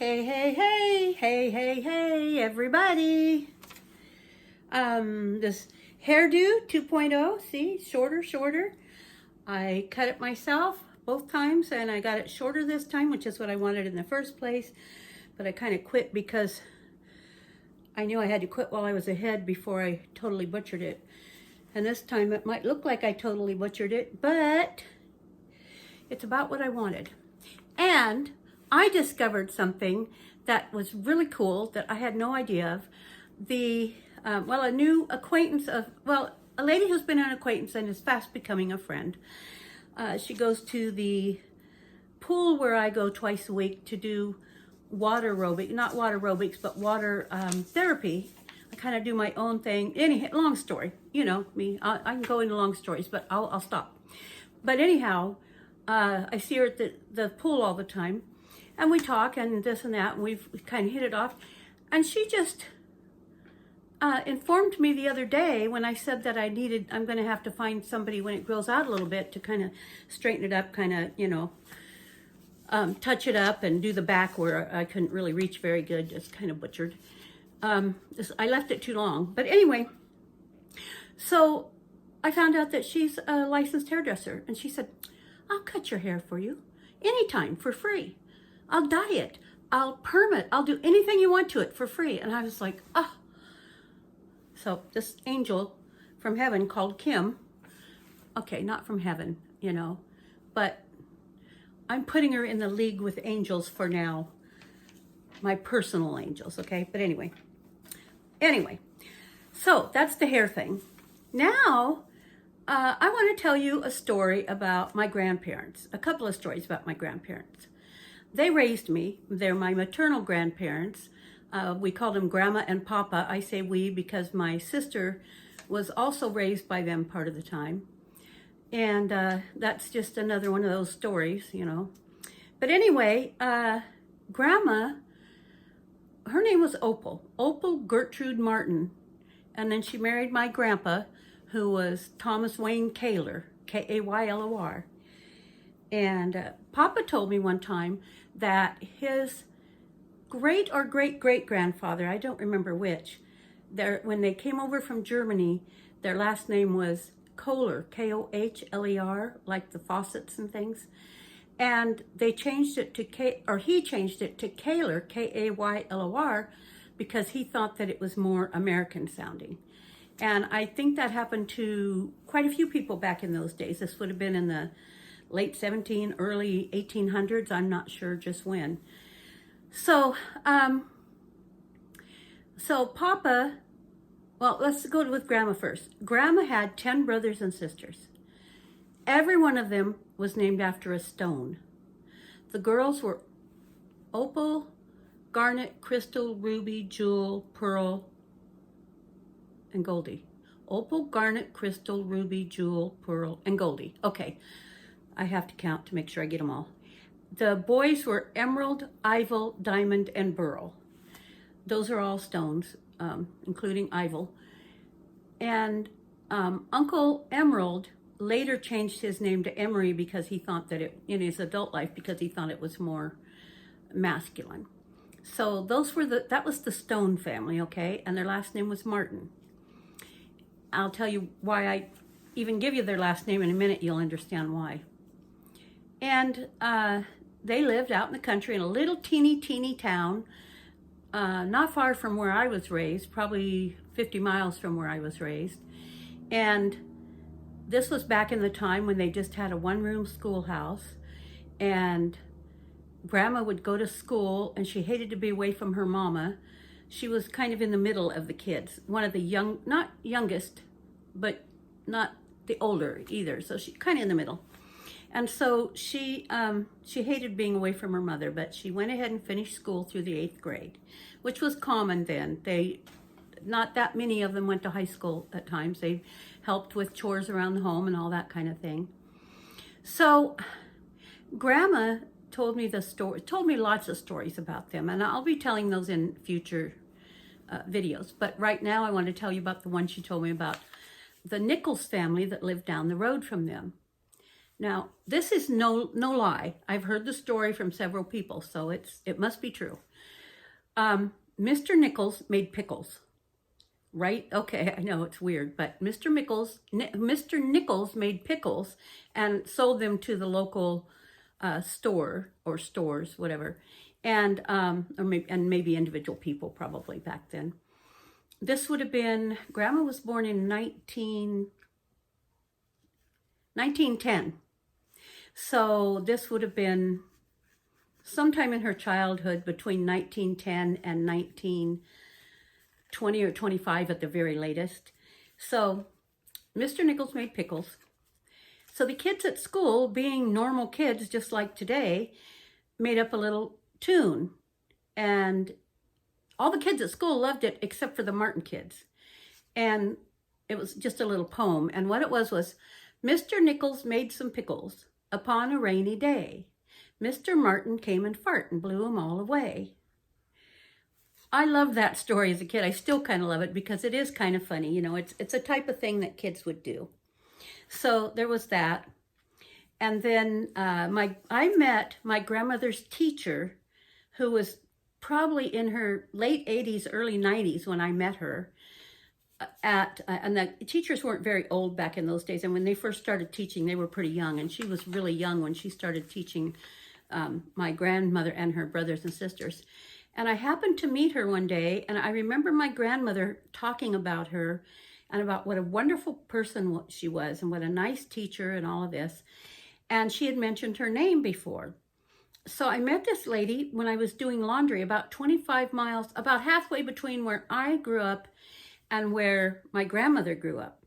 Hey, hey, hey, hey, hey, hey, everybody. This hairdo 2.0, see, shorter. I cut it myself both times and I got it shorter this time, which is what I wanted in the first place. But I kind of quit because I knew I had to quit while I was ahead before I totally butchered it. And this time it might look like I totally butchered it, but it's about what I wanted. And I discovered something that was really cool that I had no idea of. A new acquaintance a lady who's been an acquaintance and is fast becoming a friend. She goes to the pool where I go twice a week to do water aerobics, not water aerobics, but water therapy. I kind of do my own thing. Long story, you know me. I can go into long stories, but I'll stop. But anyhow, I see her at the pool all the time. And we talk and this and that, and we've kind of hit it off. And she just informed me the other day when I said that I'm going to have to find somebody when it grows out a little bit to kind of straighten it up, kind of, touch it up and do the back where I couldn't really reach very good, just kind of butchered. I left it too long. But anyway, so I found out that she's a licensed hairdresser. And she said, I'll cut your hair for you anytime for free. I'll dye it. I'll perm it. I'll do anything you want to it for free. And I was like, oh. So this angel from heaven called Kim. Okay, not from heaven, but I'm putting her in the league with angels for now. My personal angels, okay? But anyway, so that's the hair thing. Now, I want to tell you a story about my grandparents, a couple of stories about my grandparents. They raised me. They're my maternal grandparents. We called them Grandma and Papa. I say we because my sister was also raised by them part of the time. And that's just another one of those stories, But anyway, Grandma, her name was Opal Gertrude Martin. And then she married my grandpa, who was Thomas Wayne Kaylor, Kaylor. And Papa told me one time that his great or great-great-grandfather, I don't remember which, when they came over from Germany, their last name was Kohler, Kohler, like the faucets and things. And they changed it to he changed it to Kaylor, Kaylor, because he thought that it was more American sounding. And I think that happened to quite a few people back in those days. This would have been in the late 1700s, early 1800s. I'm not sure just when. So Papa, well, let's go with Grandma first. Grandma had 10 brothers and sisters. Every one of them was named after a stone. The girls were opal, garnet, crystal, ruby, jewel, pearl, and Goldie. Opal, garnet, crystal, ruby, jewel, pearl, and Goldie. Okay, I have to count to make sure I get them all. The boys were emerald, ival, diamond, and beryl. Those are all stones, including ival. And Uncle Emerald later changed his name to Emery because he thought that in his adult life, because he thought it was more masculine. So that was the Stone family, okay? And their last name was Martin. I'll tell you why I even give you their last name in a minute. You'll understand why. And they lived out in the country in a little teeny town, not far from where I was raised, probably 50 miles from where I was raised. And this was back in the time when they just had a one-room schoolhouse. And Grandma would go to school, and she hated to be away from her mama. She was kind of in the middle of the kids, one of the not youngest, but not the older either. So she kind of in the middle. And so she hated being away from her mother, but she went ahead and finished school through the 8th grade, which was common then. Not that many of them went to high school at times. They helped with chores around the home and all that kind of thing. So Grandma told me lots of stories about them, and I'll be telling those in future videos. But right now I want to tell you about the one she told me about, the Nichols family that lived down the road from them. Now, this is no lie. I've heard the story from several people, so it must be true. Mr. Nichols made pickles, right? Okay, I know it's weird, but Mr. Nichols made pickles and sold them to the local store or stores, whatever, and maybe individual people probably back then. This would have been, Grandma was born in 1910. So this would have been sometime in her childhood between 1910 and 1920 or 25 at the very latest. So Mr. Nichols made pickles. So the kids at school, being normal kids just like today, made up a little tune. And all the kids at school loved it except for the Martin kids. And it was just a little poem. And what it was, Mr. Nichols made some pickles upon a rainy day. Mr. Martin came and fart and blew 'em all away. I loved that story as a kid. I still kind of love it because it is kind of funny. You know, it's a type of thing that kids would do. So there was that. And then I met my grandmother's teacher, who was probably in her late 80s, early 90s when I met her. And the teachers weren't very old back in those days. And when they first started teaching, they were pretty young. And she was really young when she started teaching my grandmother and her brothers and sisters. And I happened to meet her one day, and I remember my grandmother talking about her and about what a wonderful person she was and what a nice teacher and all of this. And she had mentioned her name before. So I met this lady when I was doing laundry about 25 miles, about halfway between where I grew up and where my grandmother grew up.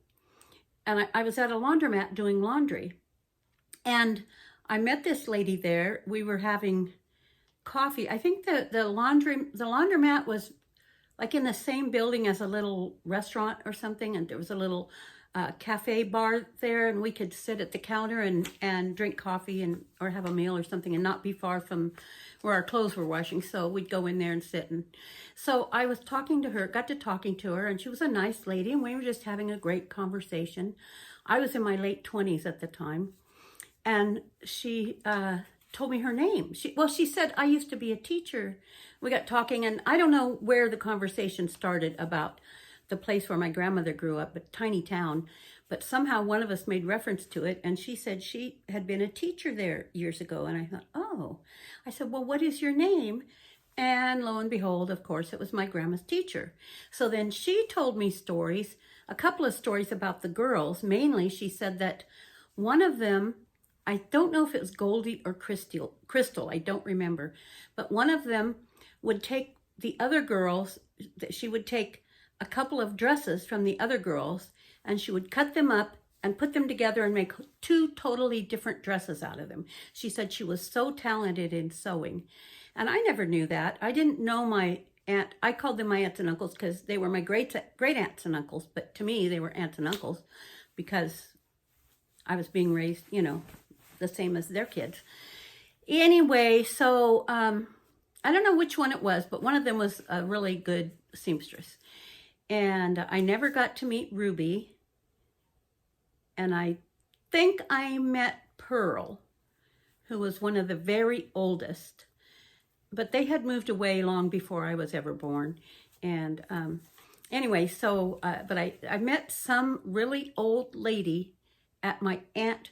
And I was at a laundromat doing laundry. And I met this lady there. We were having coffee. I think the laundromat was like in the same building as a little restaurant or something. And there was a little cafe bar there, and we could sit at the counter and drink coffee or have a meal or something and not be far from where our clothes were washing. So we'd go in there and sit. And so I was talking to her, got to talking to her, and she was a nice lady, and we were just having a great conversation. I was in my late 20s at the time, and she told me her name. She said, I used to be a teacher. We got talking, and I don't know where the conversation started about the place where my grandmother grew up, a tiny town, but somehow one of us made reference to it, and she said she had been a teacher there years ago. And I thought, oh. I said, well, what is your name? And lo and behold, of course, it was my grandma's teacher. So then she told me stories, a couple of stories about the girls. Mainly, she said that one of them, I don't know if it was Goldie or Crystal, I don't remember, but one of them would take the other girls, she would take a couple of dresses from the other girls, and she would cut them up and put them together and make two totally different dresses out of them. She said she was so talented in sewing. And I never knew that. I didn't know my aunt. I called them my aunts and uncles because they were my great aunts and uncles. But to me, they were aunts and uncles because I was being raised, you know, the same as their kids. Anyway, so I don't know which one it was, but one of them was a really good seamstress. And I never got to meet Ruby. And I think I met Pearl, who was one of the very oldest. But they had moved away long before I was ever born. And anyway, so, but I met some really old lady at my aunt's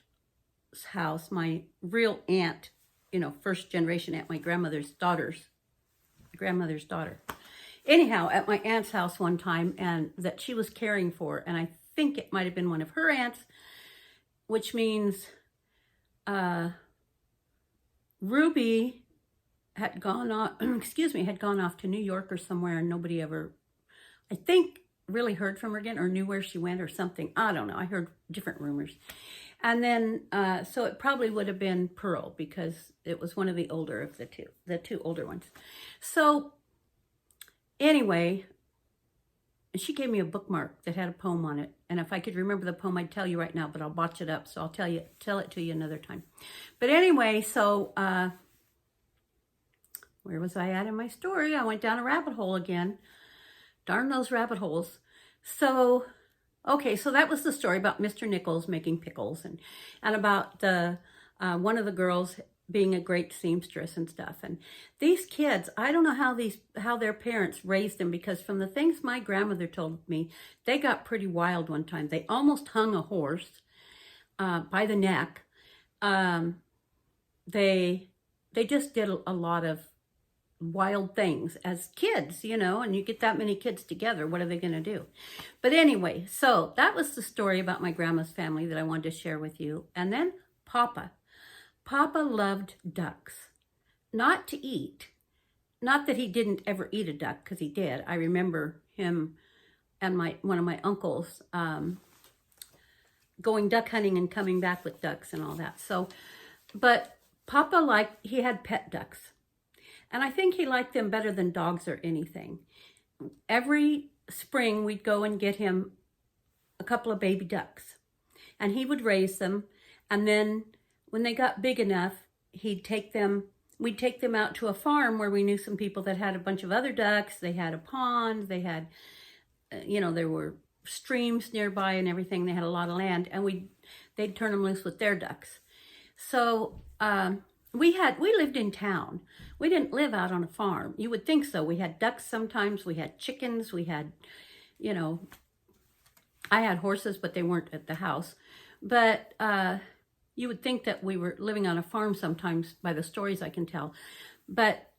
house, my real aunt, you know, first generation aunt, my grandmother's daughter. Anyhow, at my aunt's house one time, and that she was caring for, and I think it might have been one of her aunts, which means Ruby had gone off, had gone off to New York or somewhere, and nobody ever, I think, really heard from her again or knew where she went or something. I don't know. I heard different rumors. And then, so it probably would have been Pearl because it was one of the older of the two older ones. So anyway, she gave me a bookmark that had a poem on it. And if I could remember the poem, I'd tell you right now, but I'll botch it up. So I'll tell it to you another time. But anyway, so where was I at in my story? I went down a rabbit hole again. Darn those rabbit holes. So, okay, so that was the story about Mr. Nichols making pickles and about the one of the girls being a great seamstress and stuff. And these kids, I don't know how their parents raised them, because from the things my grandmother told me, they got pretty wild one time. They almost hung a horse by the neck. They just did a lot of wild things as kids, you know, and you get that many kids together, what are they going to do? But anyway, so that was the story about my grandma's family that I wanted to share with you. And then Papa loved ducks, not to eat. Not that he didn't ever eat a duck, because he did. I remember him and one of my uncles going duck hunting and coming back with ducks and all that. So, but Papa he had pet ducks. And I think he liked them better than dogs or anything. Every spring, we'd go and get him a couple of baby ducks. And he would raise them. And then when they got big enough, we'd take them out to a farm where we knew some people that had a bunch of other ducks. They had a pond. They had, there were streams nearby and everything. They had a lot of land. And they'd turn them loose with their ducks. So, we lived in town. We didn't live out on a farm. You would think so. We had ducks sometimes. We had chickens. We had, I had horses, but they weren't at the house. But you would think that we were living on a farm sometimes by the stories I can tell. But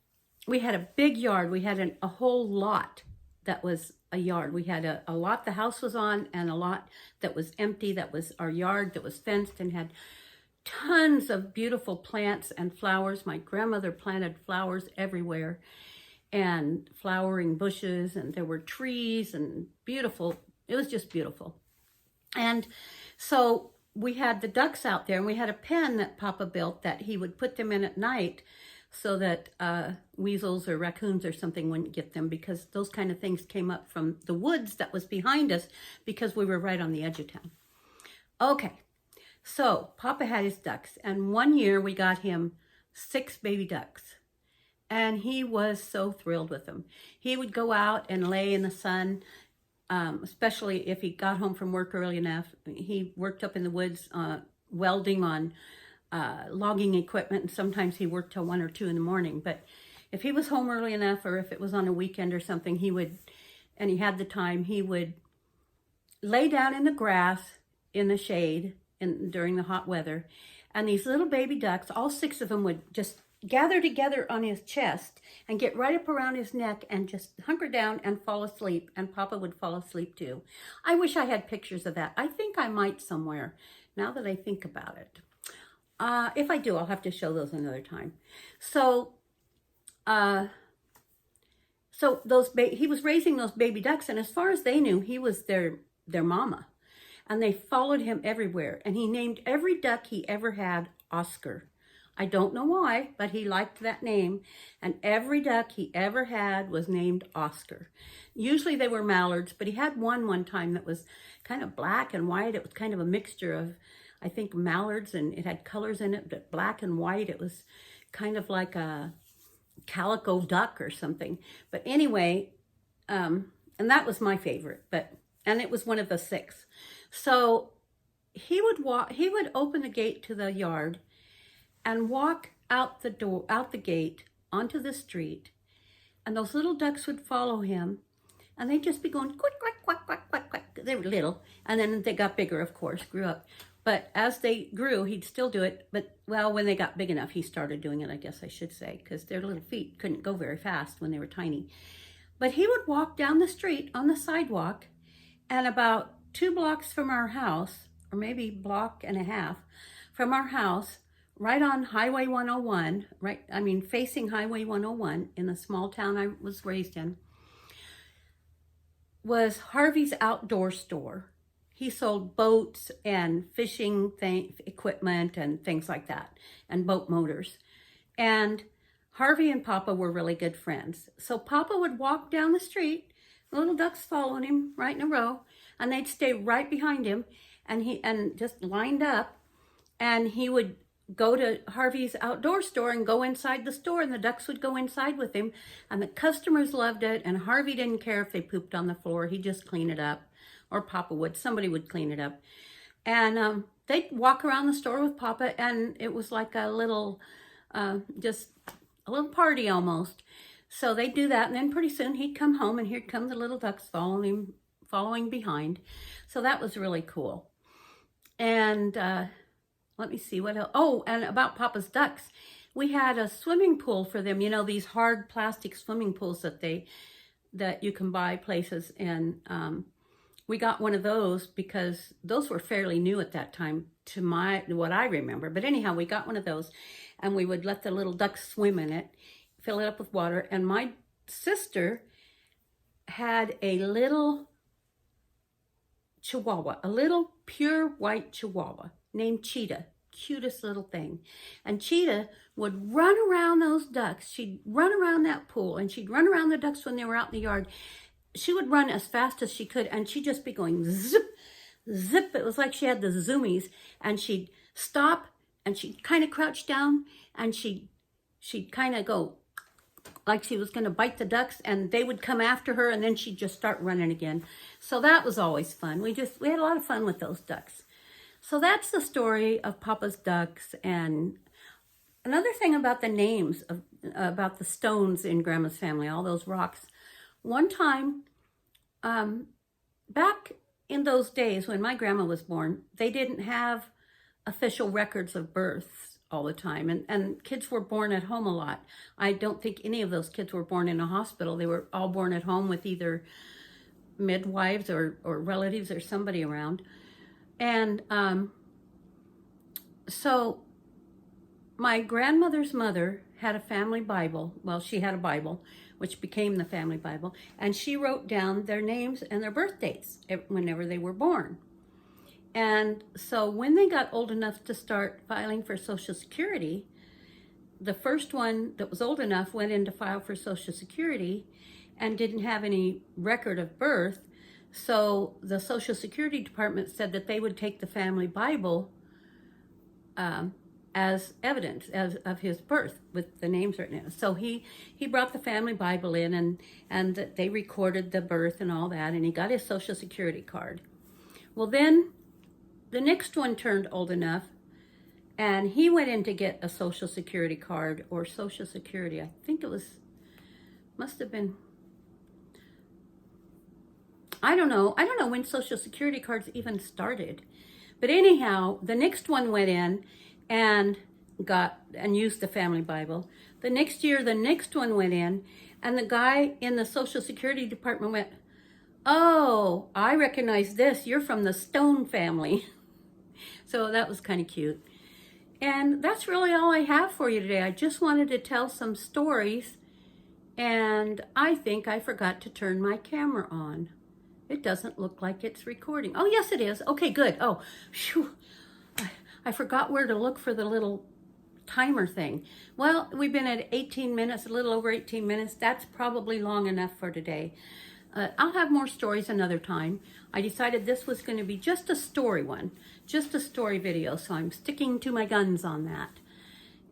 we had a big yard. We had a whole lot that was a yard. We had a lot the house was on, and a lot that was empty. That was our yard that was fenced and had tons of beautiful plants and flowers. My grandmother planted flowers everywhere, and flowering bushes, and there were trees and beautiful. It was just beautiful. And so we had the ducks out there, and we had a pen that Papa built that he would put them in at night so that weasels or raccoons or something wouldn't get them, because those kind of things came up from the woods that was behind us, because we were right on the edge of town. Okay. So Papa had his ducks, and one year we got him 6 baby ducks, and he was so thrilled with them. He would go out and lay in the sun, especially if he got home from work early enough. He worked up in the woods welding on logging equipment, and sometimes he worked till 1 or 2 in the morning. But if he was home early enough, or if it was on a weekend or something, and he had the time, he would lay down in the grass in the shade during the hot weather, and these little baby ducks, all 6 of them, would just gather together on his chest and get right up around his neck and just hunker down and fall asleep, and Papa would fall asleep too. I wish I had pictures of that. I think I might somewhere, now that I think about it. If I do, I'll have to show those another time. So he was raising those baby ducks, and as far as they knew, he was their mama. And they followed him everywhere. And he named every duck he ever had Oscar. I don't know why, but he liked that name. And every duck he ever had was named Oscar. Usually they were mallards, but he had one time that was kind of black and white. It was kind of a mixture of, I think, mallards, and it had colors in it, but black and white. It was kind of like a calico duck or something. But anyway, and that was my favorite, and it was one of the 6. So he would open the gate to the yard and walk out the gate onto the street, and those little ducks would follow him, and they'd just be going quack, quack, quack, quack, quack, quack. They were little, and then they got bigger, of course, grew up. But as they grew, he'd still do it. But, well, when they got big enough, he started doing it, I guess I should say, because their little feet couldn't go very fast when they were tiny. But he would walk down the street on the sidewalk, and about 2 blocks from our house, or maybe a block and a half from our house, right on Highway 101, facing Highway 101 in the small town I was raised in, was Harvey's Outdoor Store. He sold boats and fishing equipment and things like that, and boat motors. And Harvey and Papa were really good friends. So Papa would walk down the street, the little ducks following him right in a row, and they'd stay right behind him, and just lined up, and he would go to Harvey's Outdoor Store and go inside the store, and the ducks would go inside with him, and the customers loved it, and Harvey didn't care if they pooped on the floor. He'd just clean it up, or Papa would. Somebody would clean it up. And they'd walk around the store with Papa, and it was like a little just a little party almost. So they'd do that, and then pretty soon he'd come home, and here'd come the little ducks following behind. So that was really cool. And let me see what else. Oh, and about Papa's ducks, we had a swimming pool for them. You know, these hard plastic swimming pools that you can buy places, and we got one of those because those were fairly new at that time to what I remember. But anyhow, we got one of those, and we would let the little ducks swim in it, fill it up with water. And my sister had a little chihuahua, a little pure white chihuahua named Cheetah. Cutest little thing. And Cheetah would run around those ducks. She'd run around that pool, and she'd run around the ducks when they were out in the yard. She would run as fast as she could, and she'd just be going zip, zip. It was like she had the zoomies, and she'd stop, and she'd kind of crouch down, and she'd kind of go like she was going to bite the ducks, and they would come after her, and then she'd just start running again. So that was always fun. We had a lot of fun with those ducks. So that's the story of Papa's ducks. And another thing about the names about the stones in Grandma's family, all those rocks. One time, back in those days when my grandma was born, they didn't have official records of births all the time. And kids were born at home a lot. I don't think any of those kids were born in a hospital. They were all born at home with either midwives or relatives or somebody around. And so my grandmother's mother had a family Bible. Well, she had a Bible, which became the family Bible. And she wrote down their names and their birth dates whenever they were born. And so when they got old enough to start filing for Social Security, the first one that was old enough went in to file for Social Security and didn't have any record of birth. So the Social Security Department said that they would take the family Bible as evidence of his birth with the names written in it. So he brought the family Bible in, and they recorded the birth and all that, and he got his Social Security card. Well, then the next one turned old enough, and he went in to get a Social Security card or Social Security. I think must have been, I don't know when Social Security cards even started. But anyhow, the next one went in and used the family Bible. The next year, the next one went in, and the guy in the Social Security Department went, "Oh, I recognize this. You're from the Stone family." So that was kind of cute. And that's really all I have for you today. I just wanted to tell some stories, and I think I forgot to turn my camera on. It doesn't look like it's recording. Oh, yes, it is. Okay, good. Oh, phew. I forgot where to look for the little timer thing. Well, we've been at 18 minutes, a little over 18 minutes. That's probably long enough for today. I'll have more stories another time. I decided this was going to be just a story one, just a story video, so I'm sticking to my guns on that.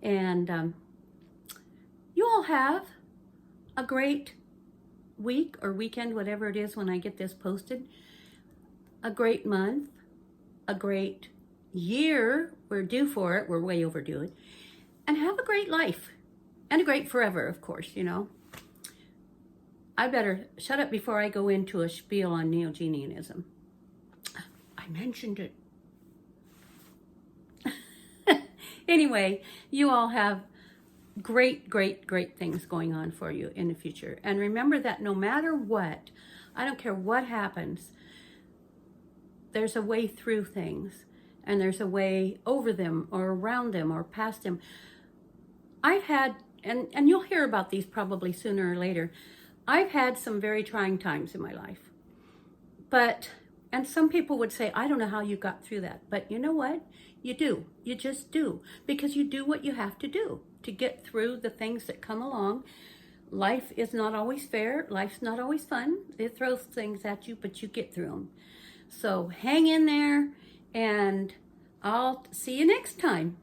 And you all have a great week or weekend, whatever it is when I get this posted. A great month, a great year. We're due for it. We're way overdue it. And have a great life. And a great forever, of course, you know. I better shut up before I go into a spiel on neogenism. I mentioned it. Anyway, you all have great, great, great things going on for you in the future. And remember that no matter what, I don't care what happens, there's a way through things. And there's a way over them or around them or past them. I've had, and you'll hear about these probably sooner or later, I've had some very trying times in my life. And some people would say, I don't know how you got through that. But you know what? You do. You just do. Because you do what you have to do to get through the things that come along. Life is not always fair. Life's not always fun. It throws things at you, but you get through them. So hang in there, and I'll see you next time.